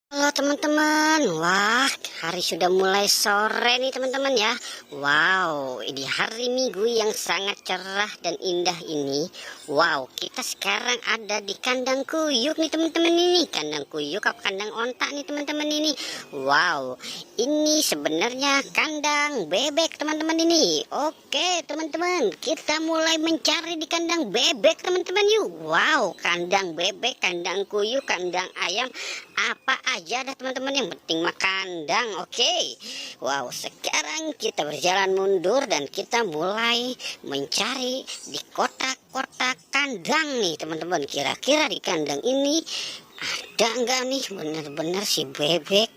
Halo teman-teman, wah hari sudah mulai sore nih teman-teman ya. Wow, di hari Minggu yang sangat cerah dan indah ini. Wow, kita sekarang ada di kandang kuyuk nih teman-teman ini. Kandang kuyuk apa kandang onta nih teman-teman ini. Wow, ini sebenarnya kandang bebek teman-teman ini. Oke teman-teman, kita mulai mencari di kandang bebek teman-teman yuk. Wow, kandang bebek, kandang kuyuk, kandang ayam, apa aja dah teman-teman, yang penting mah kandang. Oke. Wow, sekarang kita berjalan mundur dan kita mulai mencari di kotak-kotak kandang nih teman-teman. Kira-kira di kandang ini ada enggak nih benar-benar si bebek.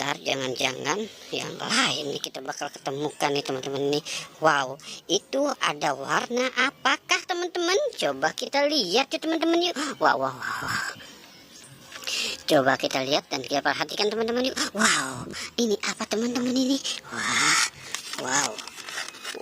Ntar jangan-jangan yang lain nih kita bakal ketemukan nih teman-teman nih. Wow, itu ada warna apakah teman-teman? Coba kita lihat ya teman-teman yuk. Wow, wow, wow. Coba kita lihat dan kita perhatikan teman-teman yuk. Wow, ini apa teman-teman ini? Wah, wow,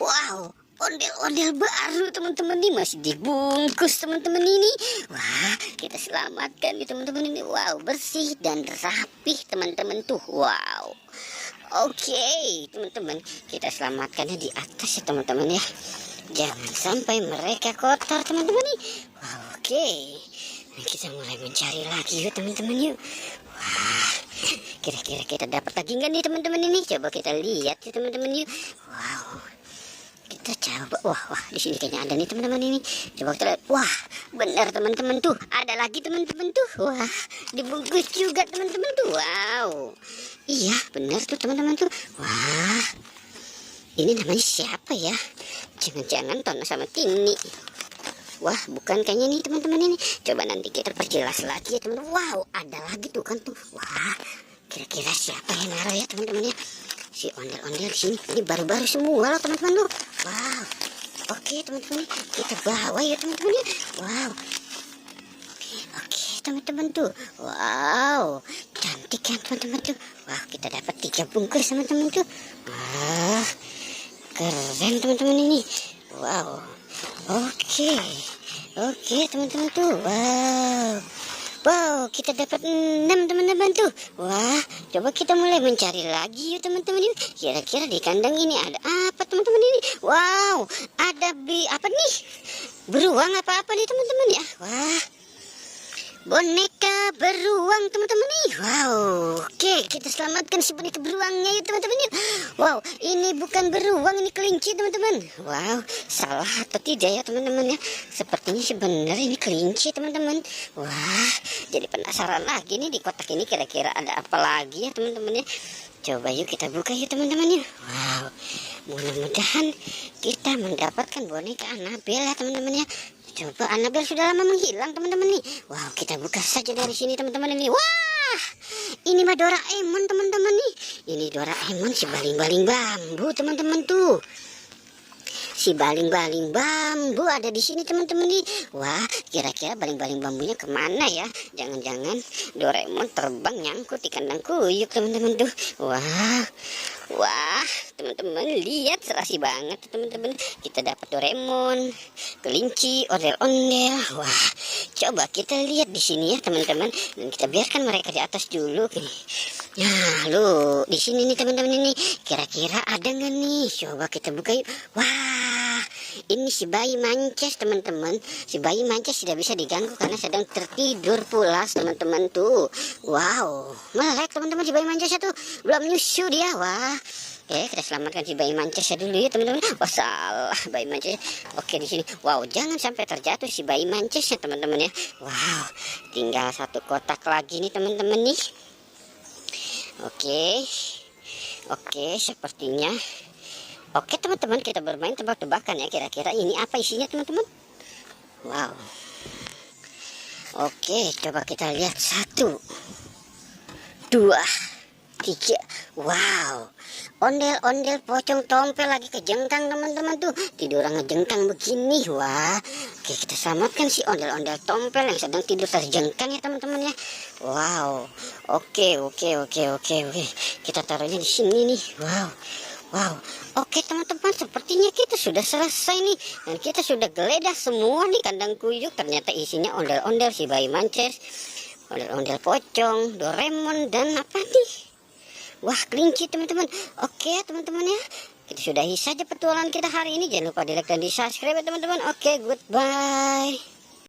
wow, ondel-ondel baru teman-teman ini, masih dibungkus teman-teman ini. Wah, kita selamatkan nih teman-teman ini. Wow, bersih dan rapih teman-teman tuh. Wow. Oke, teman-teman, kita selamatkannya di atas ya teman-teman ya. Jangan sampai mereka kotor teman-teman nih. Wow, oke. Kita mulai mencari lagi yuk teman-teman yuk. Wah, kira-kira kita dapat lagi nggak nih teman-teman ini? Coba kita lihat ya teman-teman yuk. Wow, kita coba. Wah, di sini kayaknya ada nih teman-teman ini. Coba kita lihat. Wah, benar teman-teman tuh. Ada lagi teman-teman tuh. Wah, dibungkus juga teman-teman tuh. Wow, iya benar tuh teman-teman tuh. Wah, ini namanya siapa ya? Jangan-jangan Tono sama Tini. Wah, bukan kayaknya nih teman-teman ini. Coba nanti kita perjelas lagi ya teman-teman. Wow, ada lagi tuh kan tuh. Wah, kira-kira siapa yang naruh ya teman-teman ya? Si ondel-ondel di sini. Ini baru-baru semua loh teman-teman loh. Wow. Oke teman-teman, kita bawa ya teman-teman ya. Wow. Oke teman-teman tuh. Wow, cantik kan teman-teman tuh. Wah, kita dapat 3 bungkus teman-teman tuh. Wah, keren teman-teman ini. Wow. Oke teman-teman tuh. Wow, kita dapat 6 teman-teman tuh. Wah, coba kita mulai mencari lagi yuk teman-teman yuk. Kira-kira di kandang ini ada apa teman-teman ini? Wow, ada apa nih? Beruang apa-apa nih teman-teman ya? Wah, boneka beruang teman-teman nih. Wow, oke, kita selamatkan si boneka beruangnya ya teman-teman yuk. Wow, ini bukan beruang, ini kelinci teman-teman. Wow, salah atau tidak ya teman-teman ya? Sepertinya sebenarnya ini kelinci teman-teman. Wah, jadi penasaran lagi nih di kotak ini kira-kira ada apa lagi ya teman-teman ya. Coba yuk kita buka yuk teman-teman ya. Wow, mudah-mudahan kita mendapatkan boneka Annabelle ya teman-teman ya. Coba Annabelle sudah lama menghilang teman-teman nih. Wow, kita buka saja dari sini teman-teman ini. Wah, ini mah Doraemon teman-teman nih. Ini Doraemon si baling-baling bambu teman-teman tuh. Si baling-baling bambu ada di sini teman-teman nih. Wah, kira-kira baling-baling bambunya kemana ya? Jangan-jangan Doraemon terbang nyangkut di kandang kuyuk teman-teman tuh. Wah, teman-teman lihat serasi banget teman-teman. Kita dapat Doraemon, kelinci, ondel-ondel. Wah, coba kita lihat di sini ya teman-teman. Dan kita biarkan mereka di atas dulu. Nah, lu di sini nih teman-teman ini. Kira-kira ada nggak nih? Coba kita buka yuk. Wah, ini si bayi Mances teman-teman. Si bayi Mances tidak bisa diganggu karena sedang tertidur pulas teman-teman tuh. Wow, melek teman-teman si bayi Mances tuh. Belum nyusu dia. Wah. Oke, kita selamatkan si bayi Mances dulu ya teman-teman. Wah, salah bayi Mances. Oke, di sini. Wow, jangan sampai terjatuh si bayi Mances ya teman-teman ya. Wow, tinggal 1 kotak lagi nih teman-teman nih. Oke, sepertinya. Oke teman-teman, kita bermain tebak-tebakan ya. Kira-kira ini apa isinya teman-teman? Wow. Oke, coba kita lihat 1, 2, 3. Wow, ondel-ondel pocong tompel lagi kejengkang teman-teman tuh. Tidur ngejengkang begini. Wah, oke, kita selamatkan si ondel-ondel tompel yang sedang tidur terjengkang ya teman-teman ya. Wow, oke. Kita taruhnya di sini nih. Wow, oke teman-teman, sepertinya kita sudah selesai nih. Dan kita sudah geledah semua nih kandang kuyuk. Ternyata isinya ondel-ondel si bayi Mances. ondel-ondel pocong, Doraemon, dan apa nih? Wah, kelinci teman-teman. Oke ya teman-teman ya, kita sudahi saja petualangan kita hari ini. Jangan lupa di like dan di subscribe ya teman-teman. Oke, goodbye.